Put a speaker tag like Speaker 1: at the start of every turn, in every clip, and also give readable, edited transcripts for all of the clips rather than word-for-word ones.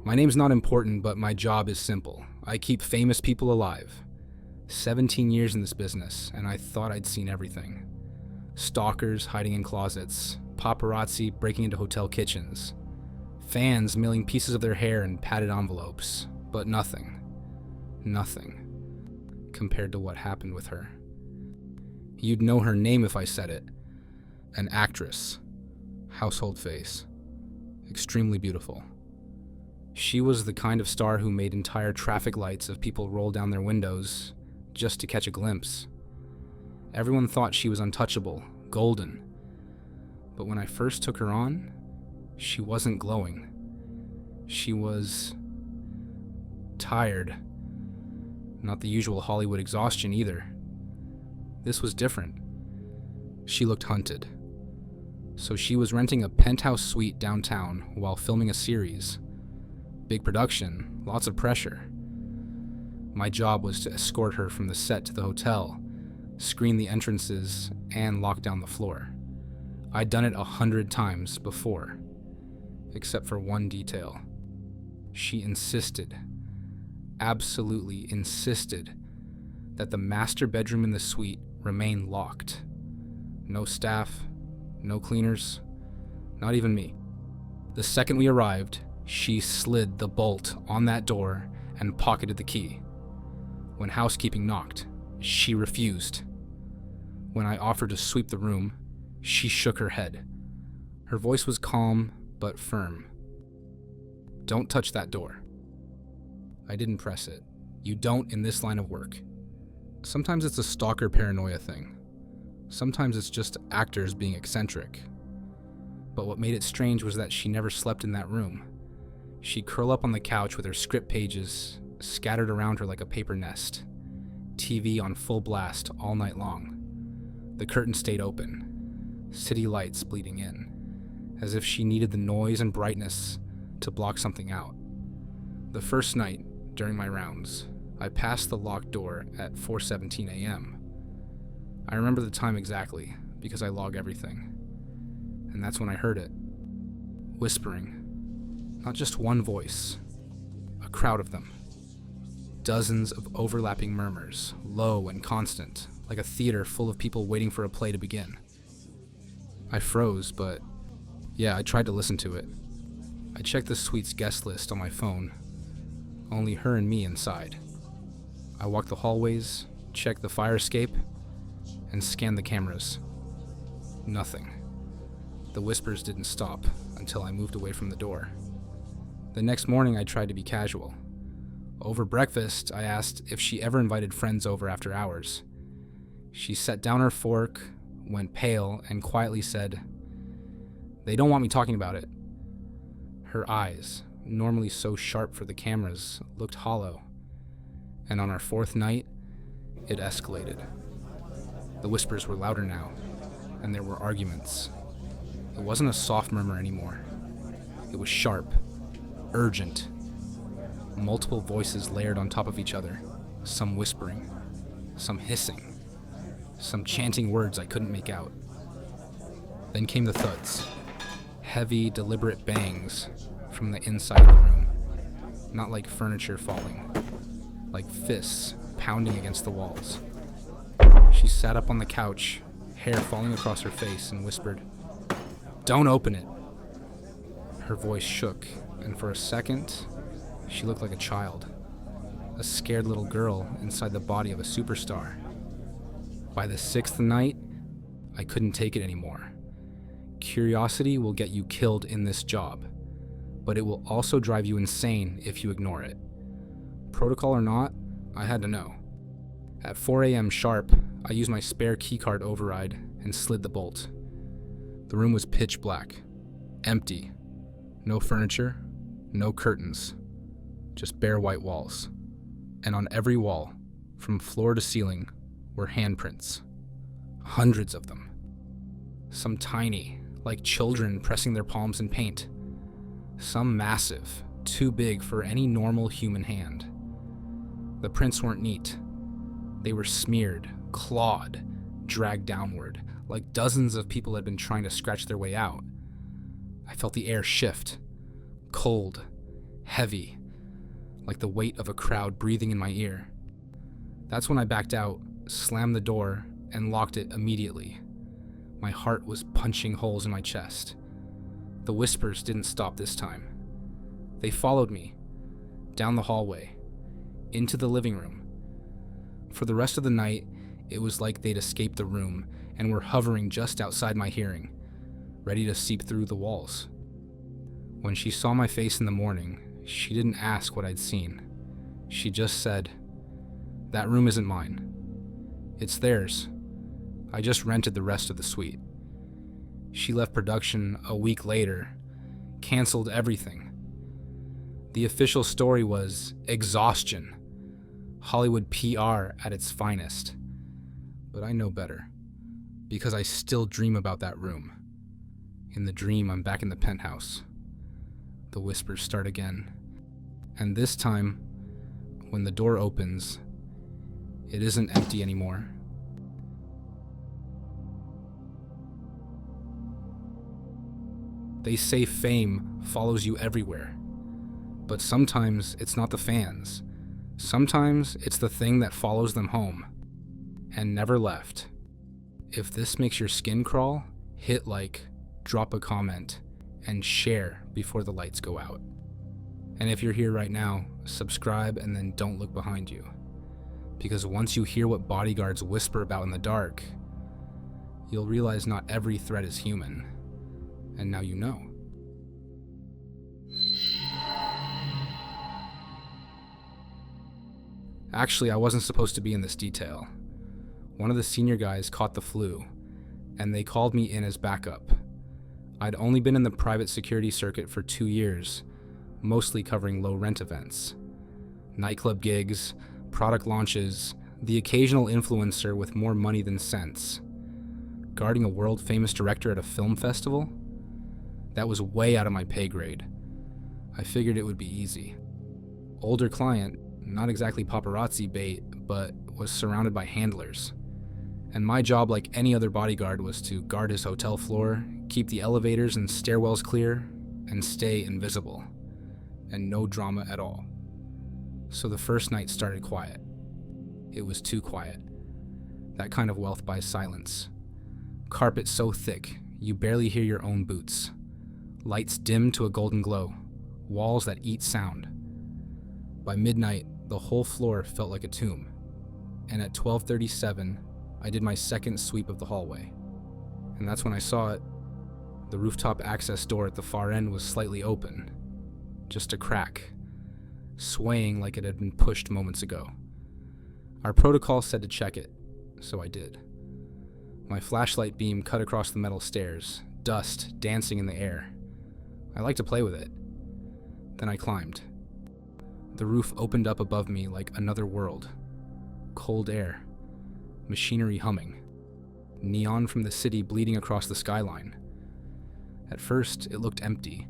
Speaker 1: My name's not important, but my job is simple. I keep famous people alive. 17 years in this business, and I thought I'd seen everything. Stalkers hiding in closets, paparazzi breaking into hotel kitchens, fans mailing pieces of their hair in padded envelopes, but nothing compared to what happened with her. You'd know her name if I said it. An actress, household face, extremely beautiful. She was the kind of star who made entire traffic lights of people roll down their windows just to catch a glimpse. Everyone thought she was untouchable, golden. But when I first took her on, she wasn't glowing. She was tired. Not the usual Hollywood exhaustion either. This was different. She looked hunted. So she was renting a penthouse suite downtown while filming a series. Big production, lots of pressure. My job was to escort her from the set to the hotel, screen the entrances, and lock down the floor. I'd done it 100 times before, except for one detail. She insisted, absolutely insisted, that the master bedroom in the suite remain locked. No staff, no cleaners, not even me. The second we arrived, she slid the bolt on that door and pocketed the key. When housekeeping knocked, she refused. When I offered to sweep the room, she shook her head. Her voice was calm but firm. "Don't touch that door." I didn't press it. You don't in this line of work. Sometimes it's a stalker paranoia thing. Sometimes it's just actors being eccentric. But what made it strange was that she never slept in that room. She'd curl up on the couch with her script pages scattered around her like a paper nest. TV on full blast all night long. The curtain stayed open, city lights bleeding in, as if she needed the noise and brightness to block something out. The first night, during my rounds, I passed the locked door at 4:17 a.m. I remember the time exactly because I log everything. And that's when I heard it. Whispering. Not just one voice. A crowd of them. Dozens of overlapping murmurs, low and constant, like a theater full of people waiting for a play to begin. I froze, but yeah, I tried to listen to it. I checked the suite's guest list on my phone. Only her and me inside. I walked the hallways, checked the fire escape, and scanned the cameras. Nothing. The whispers didn't stop until I moved away from the door. The next morning, I tried to be casual. Over breakfast, I asked if she ever invited friends over after hours. She set down her fork, went pale, and quietly said, "They don't want me talking about it." Her eyes, normally so sharp for the cameras, looked hollow. And on our fourth night, it escalated. The whispers were louder now, and there were arguments. It wasn't a soft murmur anymore. It was sharp, urgent. Multiple voices layered on top of each other, some whispering, some hissing, some chanting words I couldn't make out. Then came the thuds, heavy, deliberate bangs from the inside of the room, not like furniture falling, like fists pounding against the walls. She sat up on the couch, hair falling across her face, and whispered, "Don't open it." Her voice shook, and for a second, she looked like a child, a scared little girl inside the body of a superstar. By the sixth night, I couldn't take it anymore. Curiosity will get you killed in this job, but it will also drive you insane if you ignore it. Protocol or not, I had to know. At 4 a.m. sharp, I used my spare keycard override and slid the bolt. The room was pitch black, empty. No furniture, no curtains, just bare white walls. And on every wall, from floor to ceiling, were handprints. Hundreds of them. Some tiny, like children pressing their palms in paint. Some massive, too big for any normal human hand. The prints weren't neat. They were smeared, clawed, dragged downward, like dozens of people had been trying to scratch their way out. I felt the air shift, cold, heavy, like the weight of a crowd breathing in my ear. That's when I backed out, slammed the door, and locked it immediately. My heart was punching holes in my chest. The whispers didn't stop this time. They followed me, down the hallway, into the living room. For the rest of the night, it was like they'd escaped the room and were hovering just outside my hearing, ready to seep through the walls. When she saw my face in the morning, she didn't ask what I'd seen. She just said, "That room isn't mine. It's theirs. I just rented the rest of the suite." She left production a week later, canceled everything. The official story was exhaustion, Hollywood PR at its finest. But I know better, because I still dream about that room. In the dream, I'm back in the penthouse. The whispers start again. And this time, when the door opens, it isn't empty anymore. They say fame follows you everywhere. But sometimes it's not the fans. Sometimes it's the thing that follows them home and never left. If this makes your skin crawl, hit like, drop a comment, and share before the lights go out. And if you're here right now, subscribe and then don't look behind you. Because once you hear what bodyguards whisper about in the dark, you'll realize not every threat is human. And now you know. Actually, I wasn't supposed to be in this detail. One of the senior guys caught the flu, and they called me in as backup. I'd only been in the private security circuit for 2 years, mostly covering low rent events. Nightclub gigs, product launches, the occasional influencer with more money than sense. Guarding a world-famous director at a film festival? That was way out of my pay grade. I figured it would be easy. Older client, not exactly paparazzi bait, but was surrounded by handlers. And my job, like any other bodyguard, was to guard his hotel floor, keep the elevators and stairwells clear, and stay invisible. And no drama at all. So the first night started quiet. It was too quiet. That kind of wealth buys silence. Carpet so thick, you barely hear your own boots. Lights dim to a golden glow. Walls that eat sound. By midnight, the whole floor felt like a tomb. And at 12:37, I did my second sweep of the hallway. And that's when I saw it. The rooftop access door at the far end was slightly open. Just a crack, swaying like it had been pushed moments ago. Our protocol said to check it, so I did. My flashlight beam cut across the metal stairs, dust dancing in the air. I like to play with it. Then I climbed. The roof opened up above me like another world. Cold air, machinery humming, neon from the city bleeding across the skyline. At first, it looked empty,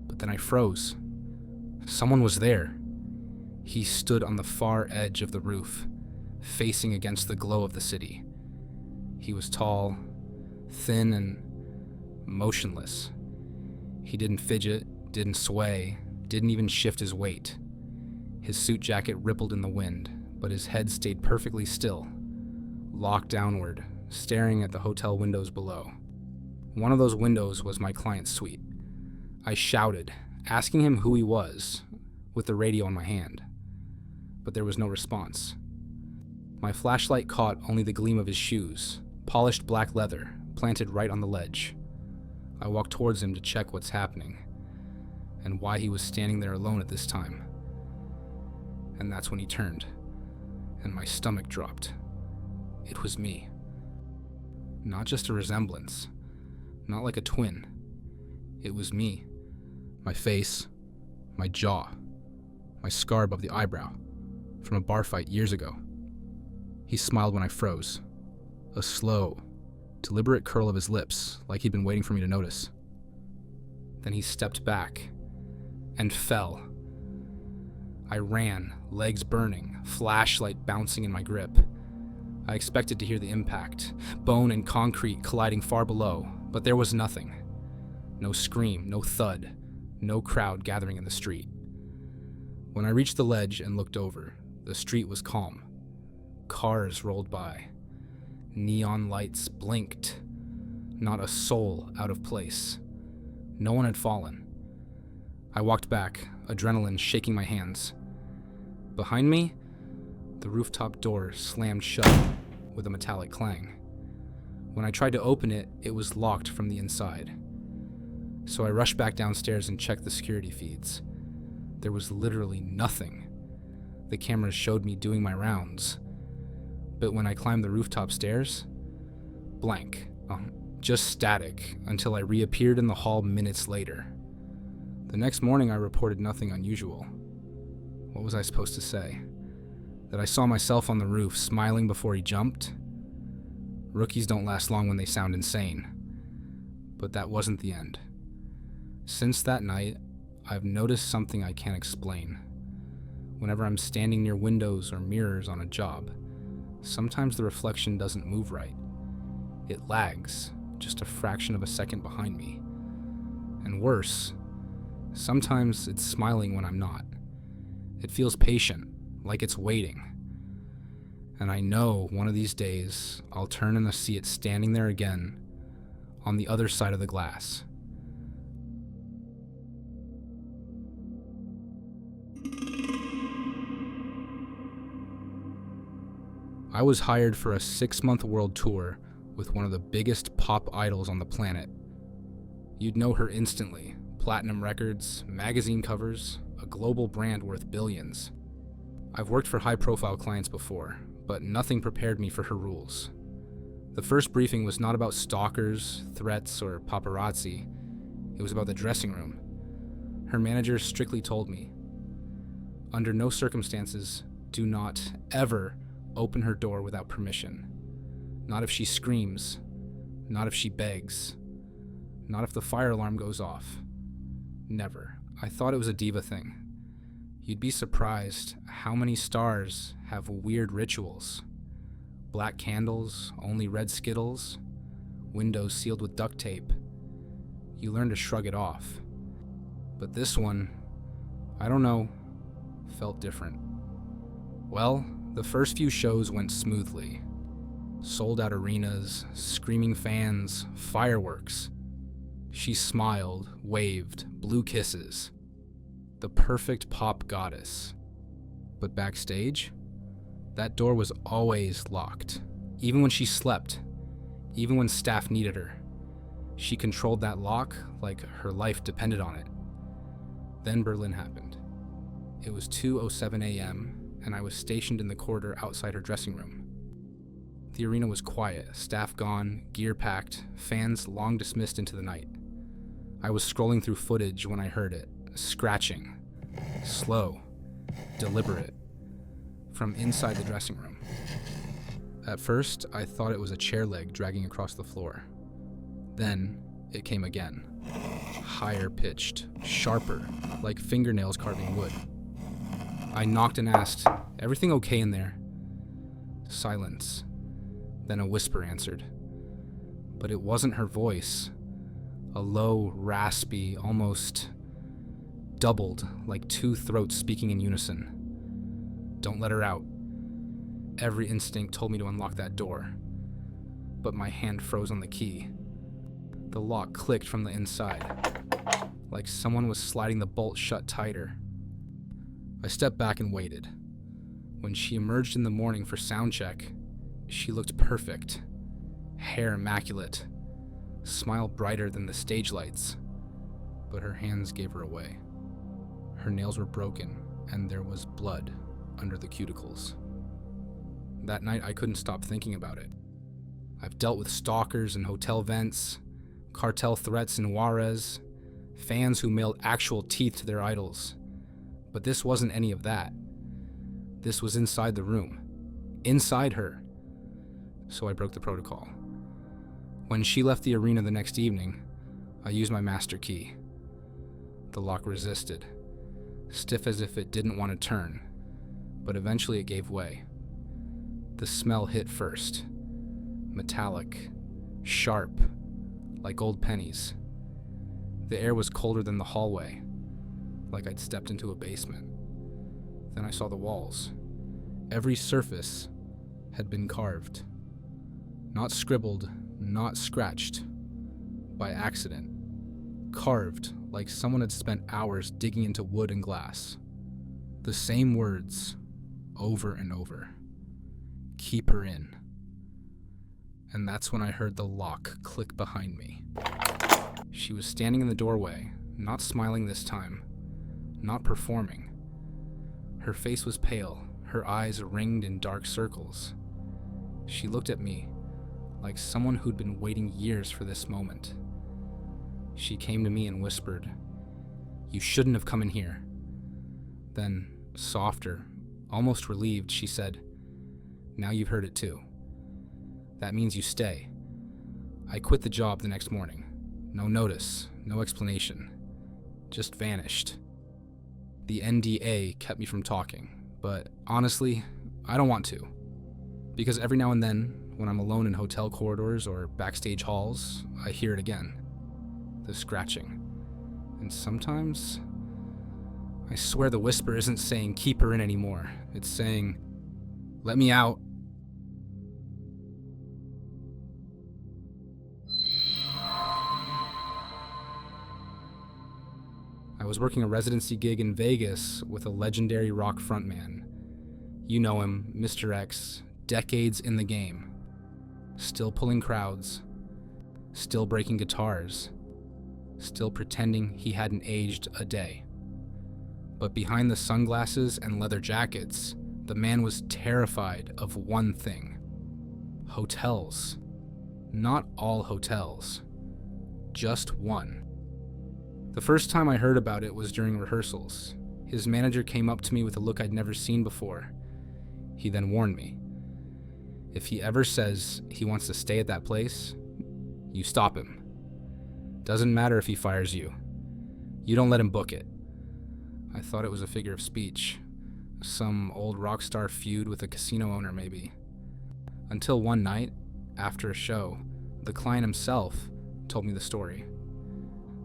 Speaker 1: but then I froze. Someone was there. He stood on the far edge of the roof, facing against the glow of the city. He was tall, thin, and motionless. He didn't fidget, didn't sway, didn't even shift his weight. His suit jacket rippled in the wind, but his head stayed perfectly still, locked downward, staring at the hotel windows below. One of those windows was my client's suite. I shouted, asking him who he was, with the radio in my hand. But there was no response. My flashlight caught only the gleam of his shoes, polished black leather, planted right on the ledge. I walked towards him to check what's happening, and why he was standing there alone at this time. And that's when he turned, and my stomach dropped. It was me. Not just a resemblance, not like a twin. It was me. My face, my jaw, my scar above the eyebrow, from a bar fight years ago. He smiled when I froze, a slow, deliberate curl of his lips, like he'd been waiting for me to notice. Then he stepped back and fell. I ran, legs burning, flashlight bouncing in my grip. I expected to hear the impact, bone and concrete colliding far below, but there was nothing. No scream, no thud, no crowd gathering in the street. When I reached the ledge and looked over, the street was calm. Cars rolled by. Neon lights blinked. Not a soul out of place. No one had fallen. I walked back, adrenaline shaking my hands. Behind me, the rooftop door slammed shut with a metallic clang. When I tried to open it, it was locked from the inside. So I rushed back downstairs and checked the security feeds. There was literally nothing. The cameras showed me doing my rounds. But when I climbed the rooftop stairs, blank. Just static until I reappeared in the hall minutes later. The next morning I reported nothing unusual. What was I supposed to say? That I saw myself on the roof smiling before he jumped? Rookies don't last long when they sound insane. But that wasn't the end. Since that night, I've noticed something I can't explain. Whenever I'm standing near windows or mirrors on a job, sometimes the reflection doesn't move right. It lags, just a fraction of a second behind me. And worse, sometimes it's smiling when I'm not. It feels patient, like it's waiting. And I know one of these days I'll turn and see it standing there again, on the other side of the glass. I was hired for a 6-month world tour with one of the biggest pop idols on the planet. You'd know her instantly. Platinum records, magazine covers, a global brand worth billions. I've worked for high-profile clients before, but nothing prepared me for her rules. The first briefing was not about stalkers, threats, or paparazzi. It was about the dressing room. Her manager strictly told me, under no circumstances, do not ever open her door without permission. Not if she screams, not if she begs, not if the fire alarm goes off. Never. I thought it was a diva thing. You'd be surprised how many stars have weird rituals. Black candles, only red Skittles, windows sealed with duct tape. You learn to shrug it off. But this one, I don't know, felt different. Well, the first few shows went smoothly. Sold out arenas, screaming fans, fireworks. She smiled, waved, blew kisses. The perfect pop goddess. But backstage, that door was always locked. Even when she slept, even when staff needed her. She controlled that lock like her life depended on it. Then Berlin happened. It was 2:07 a.m., and I was stationed in the corridor outside her dressing room. The arena was quiet, staff gone, gear packed, fans long dismissed into the night. I was scrolling through footage when I heard it, scratching, slow, deliberate, from inside the dressing room. At first, I thought it was a chair leg dragging across the floor. Then, it came again. Higher pitched, sharper, like fingernails carving wood. I knocked and asked, "Everything okay in there?" Silence. Then a whisper answered. But it wasn't her voice. A low, raspy, almost doubled, like two throats speaking in unison. Don't let her out. Every instinct told me to unlock that door. But my hand froze on the key. The lock clicked from the inside, like someone was sliding the bolt shut tighter. I stepped back and waited. When she emerged in the morning for sound check, she looked perfect. Hair immaculate. Smile brighter than the stage lights. But her hands gave her away. Her nails were broken, and there was blood under the cuticles. That night, I couldn't stop thinking about it. I've dealt with stalkers in hotel vents, cartel threats in Juarez, fans who mailed actual teeth to their idols. But this wasn't any of that. This was inside the room. Inside her. So I broke the protocol. When she left the arena the next evening, I used my master key. The lock resisted, stiff as if it didn't want to turn, but eventually it gave way. The smell hit first. Metallic, sharp, like old pennies. The air was colder than the hallway, like I'd stepped into a basement. Then I saw the walls. Every surface had been carved. Not scribbled, not scratched. By accident. Carved like someone had spent hours digging into wood and glass. The same words, over and over. Keep her in. And that's when I heard the lock click behind me. She was standing in the doorway, not smiling this time, not performing. Her face was pale, her eyes ringed in dark circles. She looked at me like someone who'd been waiting years for this moment. She came to me and whispered, "You shouldn't have come in here." Then, softer, almost relieved, she said, "Now you've heard it too. That means you stay." I quit the job the next morning. No notice, no explanation. Just vanished. The NDA kept me from talking, but honestly, I don't want to. Because every now and then, when I'm alone in hotel corridors or backstage halls, I hear it again. The scratching. And sometimes, I swear the whisper isn't saying keep her in anymore. It's saying, let me out. I was working a residency gig in Vegas with a legendary rock frontman. You know him, Mr. X, decades in the game. Still pulling crowds. Still breaking guitars. Still pretending he hadn't aged a day. But behind the sunglasses and leather jackets, the man was terrified of one thing. Hotels. Not all hotels. Just one. The first time I heard about it was during rehearsals. His manager came up to me with a look I'd never seen before. He then warned me. If he ever says he wants to stay at that place, you stop him. Doesn't matter if he fires you. You don't let him book it. I thought it was a figure of speech. Some old rock star feud with a casino owner, maybe. Until one night, after a show, the client himself told me the story.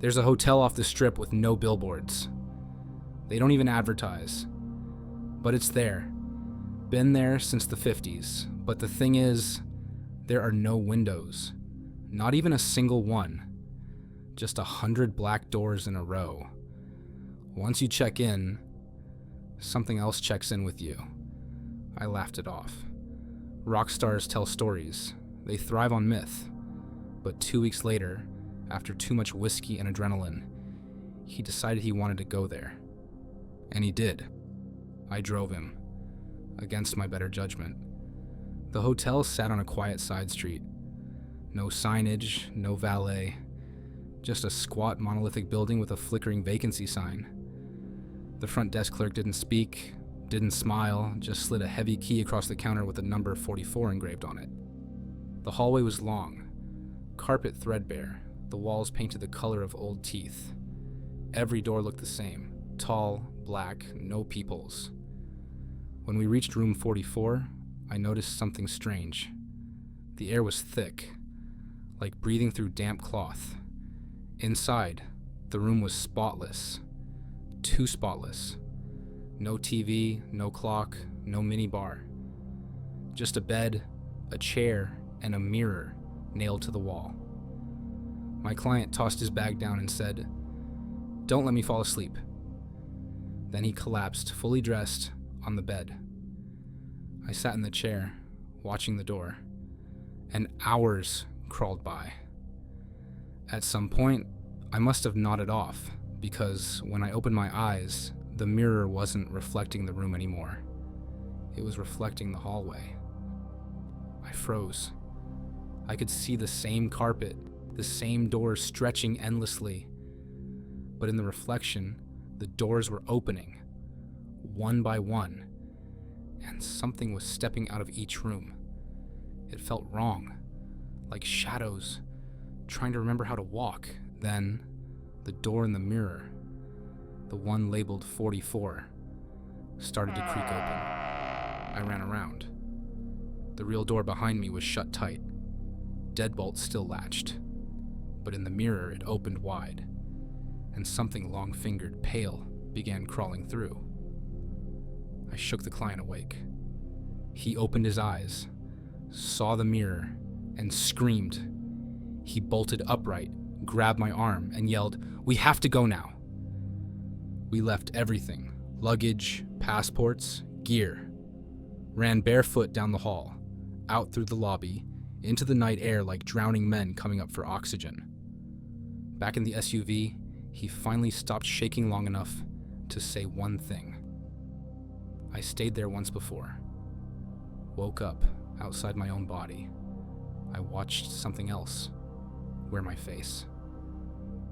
Speaker 1: There's a hotel off the strip with no billboards. They don't even advertise. But it's there. Been there since the 50s. But the thing is, there are no windows. Not even a single one. Just 100 black doors in a row. Once you check in, something else checks in with you. I laughed it off. Rock stars tell stories. They thrive on myth. But 2 weeks later, after too much whiskey and adrenaline, he decided he wanted to go there. And he did. I drove him, against my better judgment. The hotel sat on a quiet side street. No signage, no valet. Just a squat monolithic building with a flickering vacancy sign. The front desk clerk didn't speak, didn't smile, just slid a heavy key across the counter with the number 44 engraved on it. The hallway was long, carpet threadbare, the walls painted the color of old teeth. Every door looked the same, tall, black, no peepholes. When we reached room 44, I noticed something strange. The air was thick, like breathing through damp cloth. Inside, the room was spotless. Too spotless. No TV, no clock, no minibar. Just a bed, a chair, and a mirror nailed to the wall. My client tossed his bag down and said, "Don't let me fall asleep." Then he collapsed, fully dressed, on the bed. I sat in the chair, watching the door, and hours crawled by. At some point, I must have nodded off, because when I opened my eyes, the mirror wasn't reflecting the room anymore. It was reflecting the hallway. I froze. I could see the same carpet, the same doors stretching endlessly. But in the reflection, the doors were opening, one by one, and something was stepping out of each room. It felt wrong, like shadows, trying to remember how to walk. Then, the door in the mirror, the one labeled 44, started to creak open. I ran around. The real door behind me was shut tight. Deadbolt still latched. But in the mirror, it opened wide, and something long-fingered, pale, began crawling through. I shook the client awake. He opened his eyes, saw the mirror, and screamed. He bolted upright, grabbed my arm, and yelled, "We have to go now." We left everything, luggage, passports, gear, ran barefoot down the hall, out through the lobby, into the night air like drowning men coming up for oxygen. Back in the SUV, he finally stopped shaking long enough to say one thing. I stayed there once before. Woke up outside my own body. I watched something else wear my face.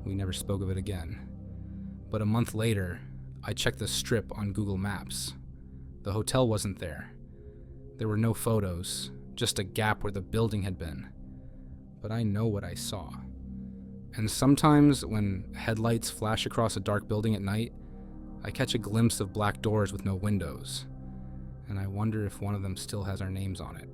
Speaker 1: We never spoke of it again. But a month later, I checked the strip on Google Maps. The hotel wasn't there. There were no photos, just a gap where the building had been. But I know what I saw. And sometimes when headlights flash across a dark building at night, I catch a glimpse of black doors with no windows. And I wonder if one of them still has our names on it.